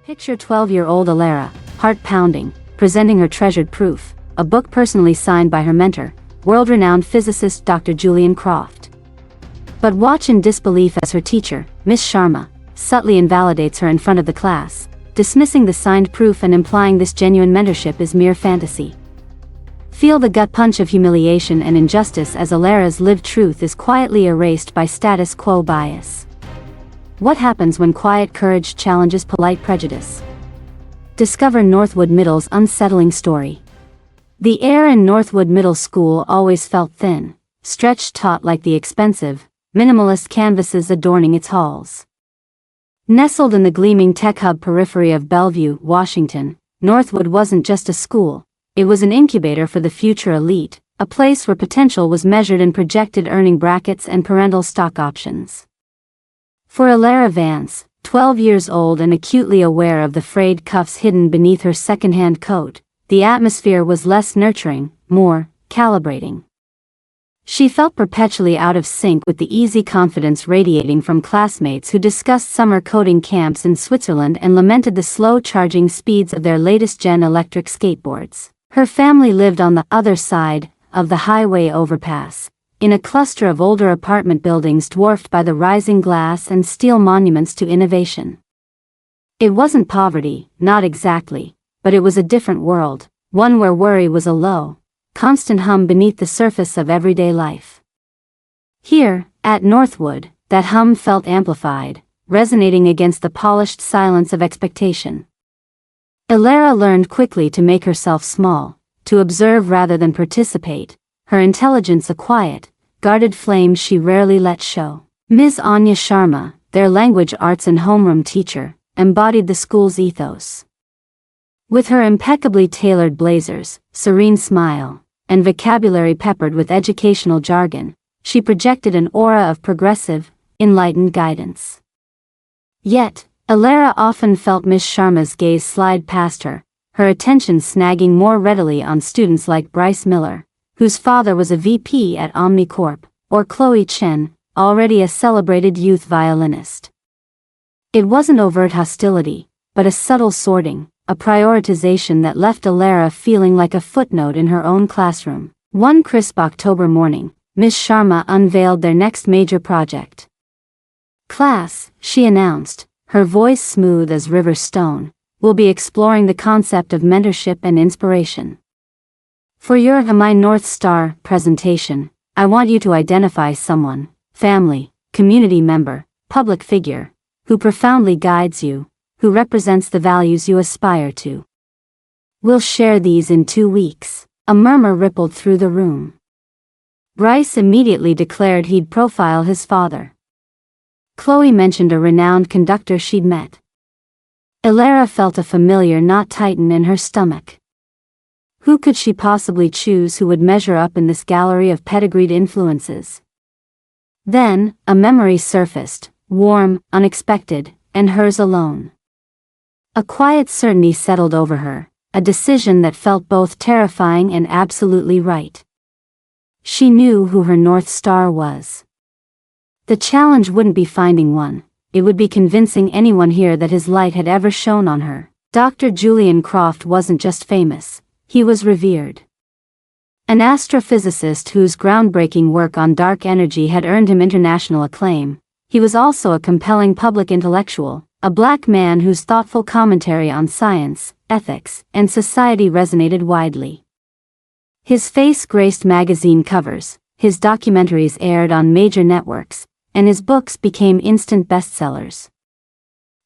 Picture 12-year-old Alera, heart-pounding, presenting her treasured proof, a book personally signed by her mentor, world-renowned physicist Dr. Julian Croft. But watch in disbelief as her teacher, Miss Sharma, subtly invalidates her in front of the class, dismissing the signed proof and implying this genuine mentorship is mere fantasy. Feel the gut punch of humiliation and injustice as Alera's lived truth is quietly erased by status quo bias. What happens when quiet courage challenges polite prejudice? Discover Northwood Middle's unsettling story. The air in Northwood Middle School always felt thin, stretched taut like the expensive, minimalist canvases adorning its halls. Nestled in the gleaming tech hub periphery of Bellevue, Washington, Northwood wasn't just a school, it was an incubator for the future elite, a place where potential was measured in projected earning brackets and parental stock options. For Alera Vance, 12 years old and acutely aware of the frayed cuffs hidden beneath her second-hand coat, the atmosphere was less nurturing, more calibrating. She felt perpetually out of sync with the easy confidence radiating from classmates who discussed summer coding camps in Switzerland and lamented the slow charging speeds of their latest-gen electric skateboards. Her family lived on the other side of the highway overpass, in a cluster of older apartment buildings dwarfed by the rising glass and steel monuments to innovation. It wasn't poverty, not exactly, but it was a different world, one where worry was a low, constant hum beneath the surface of everyday life. Here, at Northwood, that hum felt amplified, resonating against the polished silence of expectation. Alera learned quickly to make herself small, to observe rather than participate, her intelligence a quiet, guarded flame she rarely let show. Ms. Anya Sharma, their language arts and homeroom teacher, embodied the school's ethos. With her impeccably tailored blazers, serene smile, and vocabulary peppered with educational jargon, she projected an aura of progressive, enlightened guidance. Yet, Alera often felt Miss Sharma's gaze slide past her, her attention snagging more readily on students like Bryce Miller, whose father was a VP at Omnicorp, or Chloe Chen, already a celebrated youth violinist. It wasn't overt hostility, but a subtle sorting, a prioritization that left Alera feeling like a footnote in her own classroom. One crisp October morning, Miss Sharma unveiled their next major project. "Class," she announced, her voice smooth as river stone, "will be exploring the concept of mentorship and inspiration. For your My North Star presentation, I want you to identify someone, family, community member, public figure, who profoundly guides you, who represents the values you aspire to. We'll share these in 2 weeks." A murmur rippled through the room. Bryce immediately declared he'd profile his father. Chloe mentioned a renowned conductor she'd met. Alera felt a familiar knot tighten in her stomach. Who could she possibly choose who would measure up in this gallery of pedigreed influences? Then, a memory surfaced, warm, unexpected, and hers alone. A quiet certainty settled over her, a decision that felt both terrifying and absolutely right. She knew who her North Star was. The challenge wouldn't be finding one, it would be convincing anyone here that his light had ever shone on her. Dr. Julian Croft wasn't just famous, he was revered. An astrophysicist whose groundbreaking work on dark energy had earned him international acclaim, he was also a compelling public intellectual, a black man whose thoughtful commentary on science, ethics, and society resonated widely. His face graced magazine covers, his documentaries aired on major networks, and his books became instant bestsellers.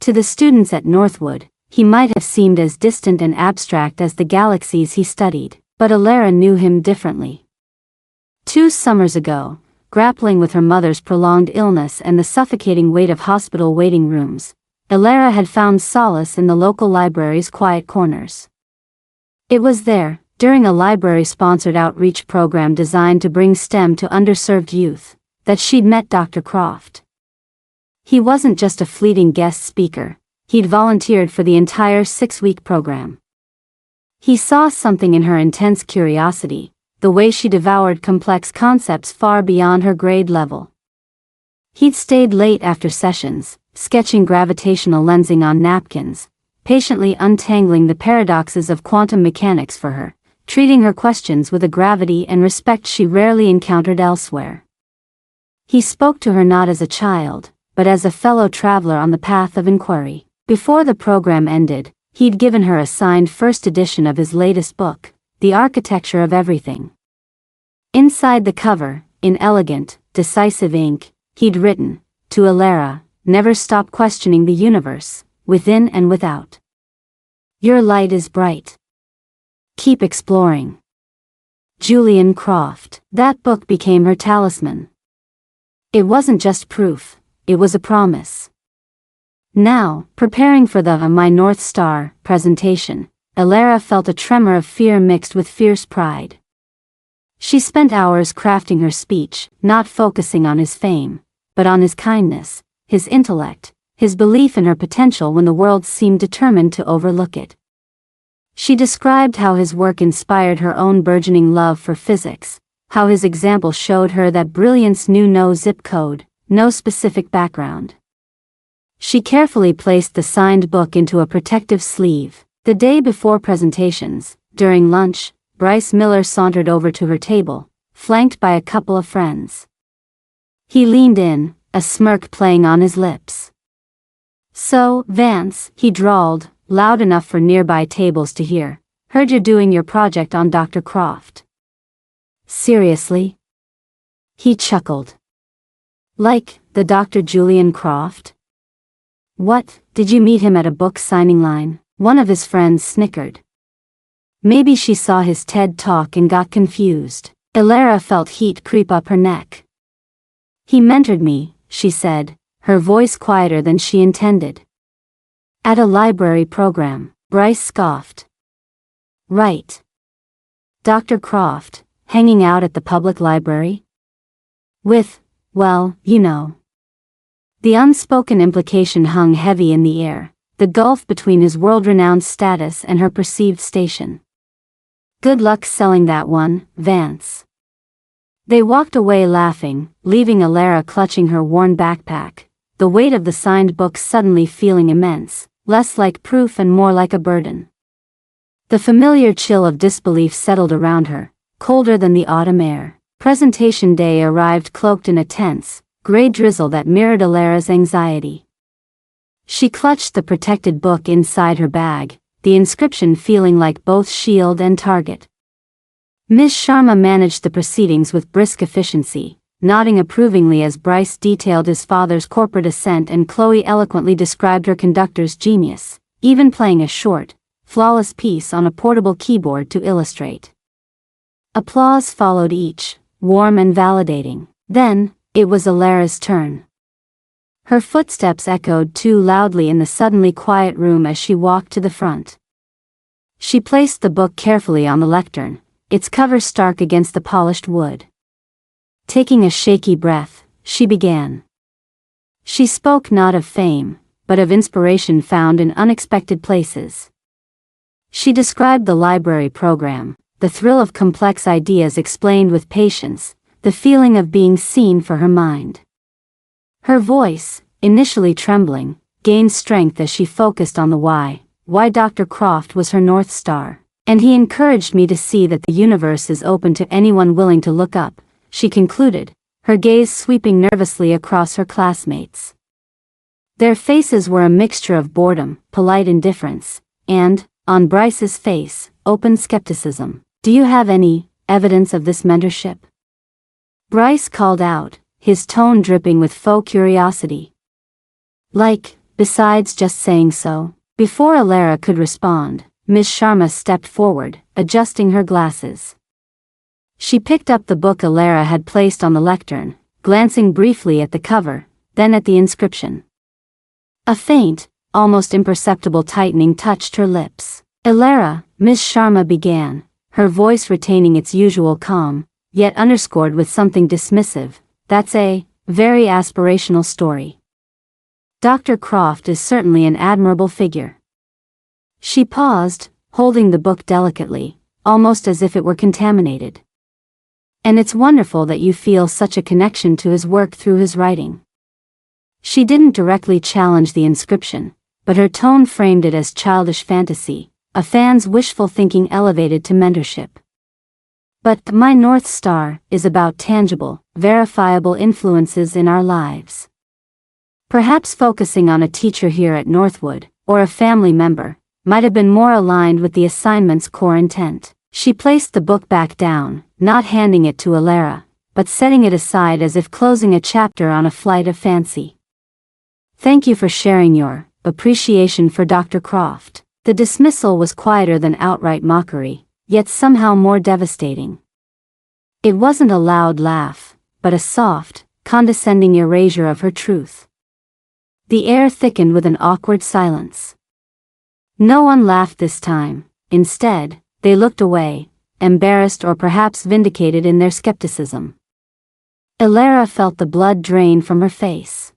To the students at Northwood, he might have seemed as distant and abstract as the galaxies he studied, but Alera knew him differently. 2 summers ago, grappling with her mother's prolonged illness and the suffocating weight of hospital waiting rooms, Alera had found solace in the local library's quiet corners. It was there, during a library-sponsored outreach program designed to bring STEM to underserved youth, that she'd met Dr. Croft. He wasn't just a fleeting guest speaker, he'd volunteered for the entire 6-week program. He saw something in her intense curiosity, the way she devoured complex concepts far beyond her grade level. He'd stayed late after sessions, sketching gravitational lensing on napkins, patiently untangling the paradoxes of quantum mechanics for her, treating her questions with a gravity and respect she rarely encountered elsewhere. He spoke to her not as a child, but as a fellow traveler on the path of inquiry. Before the program ended, he'd given her a signed first edition of his latest book, The Architecture of Everything. Inside the cover, in elegant, decisive ink, he'd written, "To Alera, never stop questioning the universe, within and without. Your light is bright. Keep exploring." Julian Croft. That book became her talisman. It wasn't just proof, it was a promise. Now, preparing for the My North Star presentation, Alera felt a tremor of fear mixed with fierce pride. She spent hours crafting her speech, not focusing on his fame, but on his kindness, his intellect, his belief in her potential when the world seemed determined to overlook it. She described how his work inspired her own burgeoning love for physics, how his example showed her that brilliance knew no zip code, no specific background. She carefully placed the signed book into a protective sleeve. The day before presentations, during lunch, Bryce Miller sauntered over to her table, flanked by a couple of friends. He leaned in, a smirk playing on his lips. "So, Vance," he drawled, loud enough for nearby tables to hear, "heard you're doing your project on Dr. Croft." "Seriously?" He chuckled. "Like, the Dr. Julian Croft? What, did you meet him at a book signing line?" One of his friends snickered. Maybe she saw his TED Talk and got confused. Alera felt heat creep up her neck. "He mentored me," she said, her voice quieter than she intended. "At a library program," Bryce scoffed. "Right. Dr. Croft, hanging out at the public library? With, well, you know." The unspoken implication hung heavy in the air, the gulf between his world-renowned status and her perceived station. "Good luck selling that one, Vance." They walked away laughing, leaving Alera clutching her worn backpack, the weight of the signed book suddenly feeling immense, less like proof and more like a burden. The familiar chill of disbelief settled around her, colder than the autumn air. Presentation day arrived cloaked in a tense, gray drizzle that mirrored Alera's anxiety. She clutched the protected book inside her bag, the inscription feeling like both shield and target. Ms. Sharma managed the proceedings with brisk efficiency, nodding approvingly as Bryce detailed his father's corporate ascent and Chloe eloquently described her conductor's genius, even playing a short, flawless piece on a portable keyboard to illustrate. Applause followed each, warm and validating. Then, it was Alera's turn. Her footsteps echoed too loudly in the suddenly quiet room as she walked to the front. She placed the book carefully on the lectern, its cover stark against the polished wood. Taking a shaky breath, she began. She spoke not of fame, but of inspiration found in unexpected places. She described the library program, the thrill of complex ideas explained with patience, the feeling of being seen for her mind. Her voice, initially trembling, gained strength as she focused on the why Dr. Croft was her North Star. "And he encouraged me to see that the universe is open to anyone willing to look up," she concluded, her gaze sweeping nervously across her classmates. Their faces were a mixture of boredom, polite indifference, and, on Bryce's face, open skepticism. "Do you have any evidence of this mentorship?" Bryce called out, his tone dripping with faux curiosity. "Like, besides just saying so?" Before Alera could respond, Ms. Sharma stepped forward, adjusting her glasses. She picked up the book Alera had placed on the lectern, glancing briefly at the cover, then at the inscription. A faint, almost imperceptible tightening touched her lips. "Alera," Ms. Sharma began, her voice retaining its usual calm, yet underscored with something dismissive, "that's a very aspirational story. Dr. Croft is certainly an admirable figure." She paused, holding the book delicately, almost as if it were contaminated. "And it's wonderful that you feel such a connection to his work through his writing." She didn't directly challenge the inscription, but her tone framed it as childish fantasy, a fan's wishful thinking elevated to mentorship. But my North Star is about tangible, verifiable influences in our lives. Perhaps focusing on a teacher here at Northwood, or a family member, might have been more aligned with the assignment's core intent. She placed the book back down, not handing it to Alera, but setting it aside as if closing a chapter on a flight of fancy. Thank you for sharing your appreciation for Dr. Croft. The dismissal was quieter than outright mockery, yet somehow more devastating. It wasn't a loud laugh, but a soft, condescending erasure of her truth. The air thickened with an awkward silence. No one laughed this time. Instead, they looked away, embarrassed or perhaps vindicated in their skepticism. Alera felt the blood drain from her face.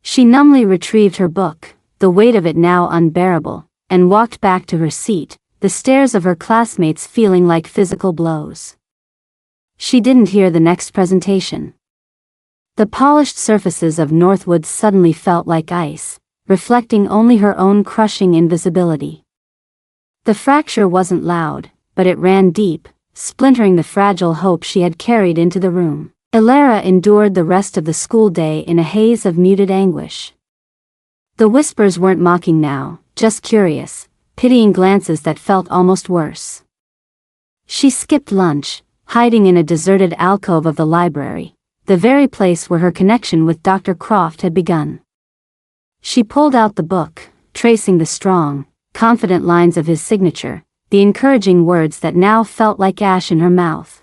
She numbly retrieved her book, the weight of it now unbearable, and walked back to her seat, the stares of her classmates feeling like physical blows. She didn't hear the next presentation. The polished surfaces of Northwood suddenly felt like ice, reflecting only her own crushing invisibility. The fracture wasn't loud, but it ran deep, splintering the fragile hope she had carried into the room. Alera endured the rest of the school day in a haze of muted anguish. The whispers weren't mocking now, just curious, pitying glances that felt almost worse. She skipped lunch, hiding in a deserted alcove of the library, the very place where her connection with Dr. Croft had begun. She pulled out the book, tracing the strong, confident lines of his signature, the encouraging words that now felt like ash in her mouth.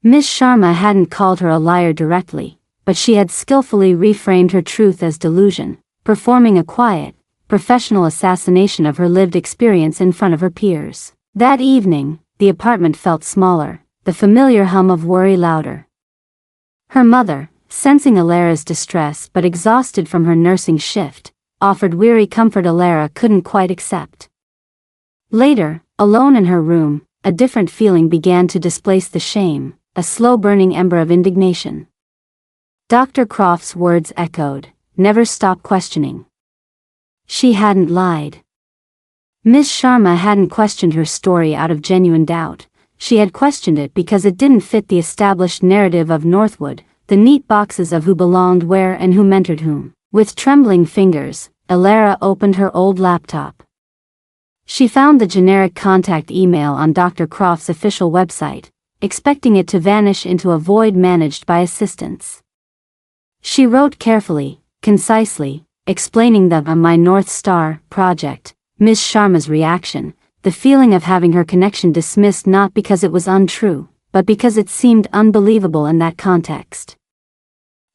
Miss Sharma hadn't called her a liar directly, but she had skillfully reframed her truth as delusion, performing a quiet, professional assassination of her lived experience in front of her peers. That evening, the apartment felt smaller, the familiar hum of worry louder. Her mother, sensing Alera's distress but exhausted from her nursing shift, offered weary comfort Alera couldn't quite accept. Later, alone in her room, a different feeling began to displace the shame, a slow-burning ember of indignation. Dr. Croft's words echoed, "Never stop questioning." She hadn't lied. Miss Sharma hadn't questioned her story out of genuine doubt. She had questioned it because it didn't fit the established narrative of Northwood, the neat boxes of who belonged where and who mentored whom. With trembling fingers, Alera opened her old laptop. She found the generic contact email on Dr. Croft's official website, expecting it to vanish into a void managed by assistants. She wrote carefully, concisely, explaining the My North Star project, Miss Sharma's reaction, the feeling of having her connection dismissed not because it was untrue, but because it seemed unbelievable in that context.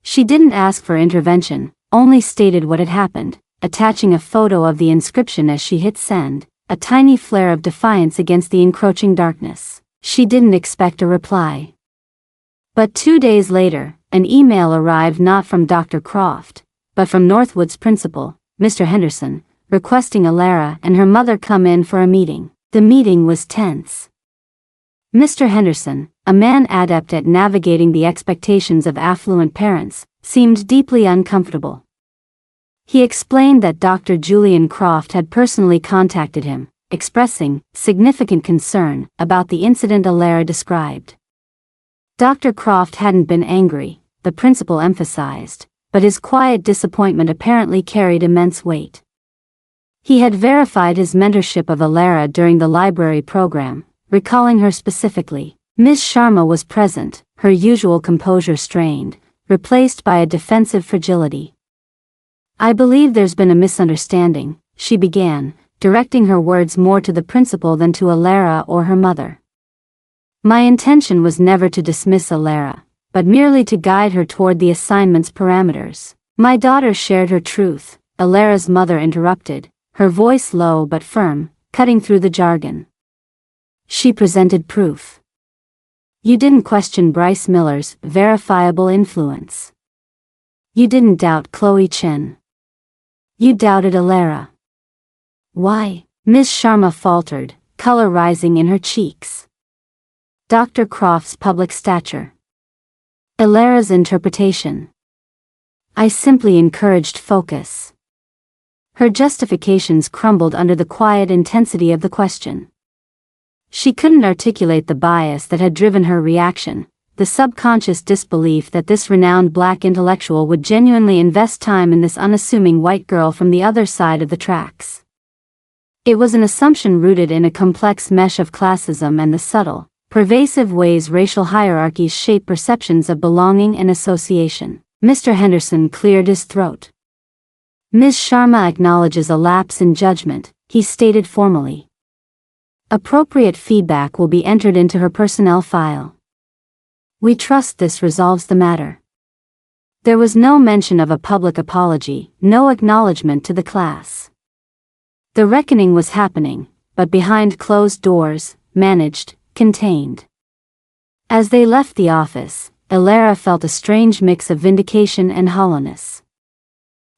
She didn't ask for intervention, only stated what had happened, attaching a photo of the inscription as she hit send, a tiny flare of defiance against the encroaching darkness. She didn't expect a reply. But 2 days later, an email arrived not from Dr. Croft, but from Northwood's principal, Mr. Henderson, requesting Alera and her mother come in for a meeting. The meeting was tense. Mr. Henderson, a man adept at navigating the expectations of affluent parents, seemed deeply uncomfortable. He explained that Dr. Julian Croft had personally contacted him, expressing significant concern about the incident Alera described. Dr. Croft hadn't been angry, the principal emphasized, but his quiet disappointment apparently carried immense weight. He had verified his mentorship of Alera during the library program, recalling her specifically. Miss Sharma was present, her usual composure strained, replaced by a defensive fragility. "I believe there's been a misunderstanding," she began, directing her words more to the principal than to Alera or her mother. "My intention was never to dismiss Alera, but merely to guide her toward the assignment's parameters." "My daughter shared her truth," Alera's mother interrupted, her voice low but firm, cutting through the jargon. "She presented proof. You didn't question Bryce Miller's verifiable influence. You didn't doubt Chloe Chen. You doubted Alera." "Why?" Miss Sharma faltered, color rising in her cheeks. Dr. Croft's public stature. Alera's interpretation. "I simply encouraged focus." Her justifications crumbled under the quiet intensity of the question. She couldn't articulate the bias that had driven her reaction, the subconscious disbelief that this renowned black intellectual would genuinely invest time in this unassuming white girl from the other side of the tracks. It was an assumption rooted in a complex mesh of classism and the subtle, pervasive ways racial hierarchies shape perceptions of belonging and association. Mr. Henderson cleared his throat. Ms. Sharma acknowledges a lapse in judgment, he stated formally. Appropriate feedback will be entered into her personnel file. We trust this resolves the matter. There was no mention of a public apology, no acknowledgement to the class. The reckoning was happening, but behind closed doors, managed, contained. As they left the office, Alera felt a strange mix of vindication and hollowness.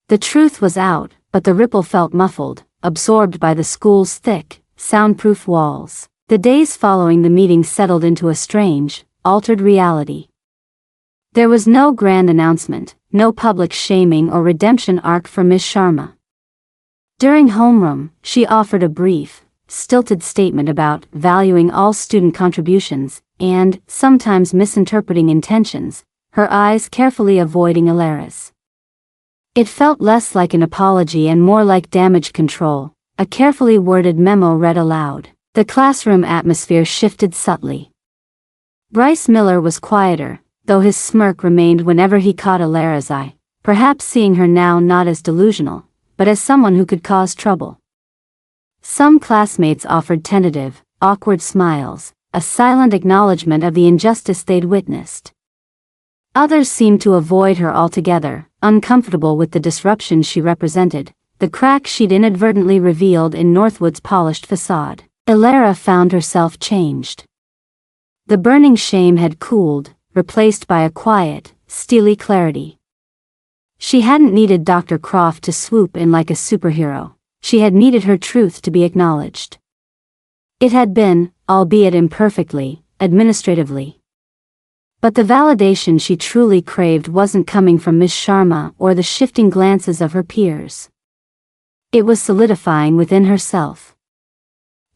The truth was out, but the ripple felt muffled, absorbed by the school's thick, soundproof walls. The days following the meeting settled into a strange, altered reality. There was no grand announcement, no public shaming or redemption arc for Miss Sharma. During homeroom, she offered a brief, stilted statement about valuing all student contributions, and, sometimes misinterpreting intentions, her eyes carefully avoiding Alera's. It felt less like an apology and more like damage control, a carefully worded memo read aloud. The classroom atmosphere shifted subtly. Bryce Miller was quieter, though his smirk remained whenever he caught Alera's eye, perhaps seeing her now not as delusional, but as someone who could cause trouble. Some classmates offered tentative, awkward smiles, a silent acknowledgement of the injustice they'd witnessed. Others seemed to avoid her altogether, uncomfortable with the disruption she represented, the crack she'd inadvertently revealed in Northwood's polished facade. Alera found herself changed. The burning shame had cooled, replaced by a quiet, steely clarity. She hadn't needed Dr. Croft to swoop in like a superhero, she had needed her truth to be acknowledged. It had been, albeit imperfectly, administratively. But the validation she truly craved wasn't coming from Miss Sharma or the shifting glances of her peers. It was solidifying within herself.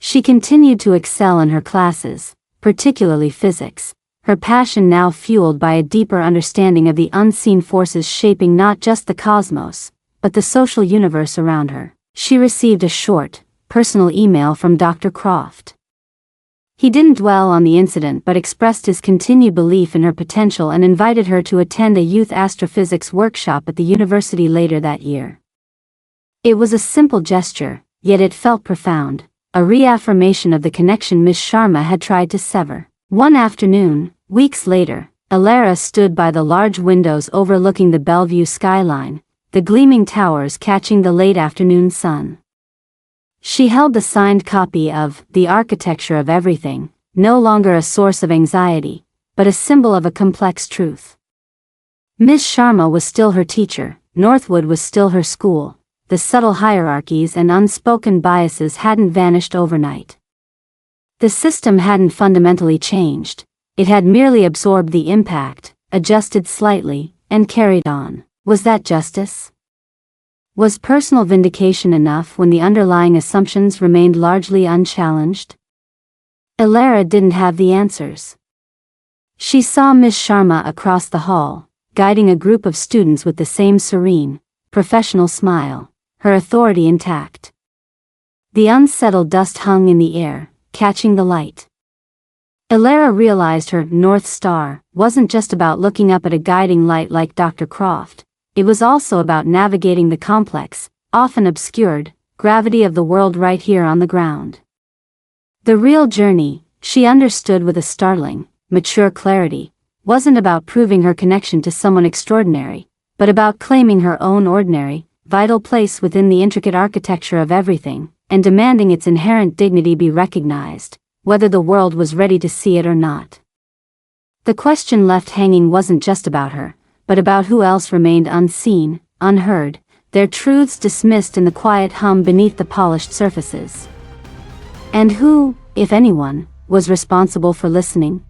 She continued to excel in her classes, particularly physics, her passion now fueled by a deeper understanding of the unseen forces shaping not just the cosmos, but the social universe around her. She received a short, personal email from Dr. Croft. He didn't dwell on the incident but expressed his continued belief in her potential and invited her to attend a youth astrophysics workshop at the university later that year. It was a simple gesture, yet it felt profound, a reaffirmation of the connection Miss Sharma had tried to sever. One afternoon, weeks later, Alera stood by the large windows overlooking the Bellevue skyline, the gleaming towers catching the late afternoon sun. She held the signed copy of The Architecture of Everything, no longer a source of anxiety, but a symbol of a complex truth. Miss Sharma was still her teacher, Northwood was still her school, the subtle hierarchies and unspoken biases hadn't vanished overnight. The system hadn't fundamentally changed, it had merely absorbed the impact, adjusted slightly, and carried on. Was that justice? Was personal vindication enough when the underlying assumptions remained largely unchallenged? Alera didn't have the answers. She saw Miss Sharma across the hall, guiding a group of students with the same serene, professional smile, her authority intact. The unsettled dust hung in the air, catching the light. Alera realized her North Star wasn't just about looking up at a guiding light like Dr. Croft. It was also about navigating the complex, often obscured, gravity of the world right here on the ground. The real journey, she understood with a startling, mature clarity, wasn't about proving her connection to someone extraordinary, but about claiming her own ordinary, vital place within the intricate architecture of everything, and demanding its inherent dignity be recognized, whether the world was ready to see it or not. The question left hanging wasn't just about her, but about who else remained unseen, unheard, their truths dismissed in the quiet hum beneath the polished surfaces. And who, if anyone, was responsible for listening?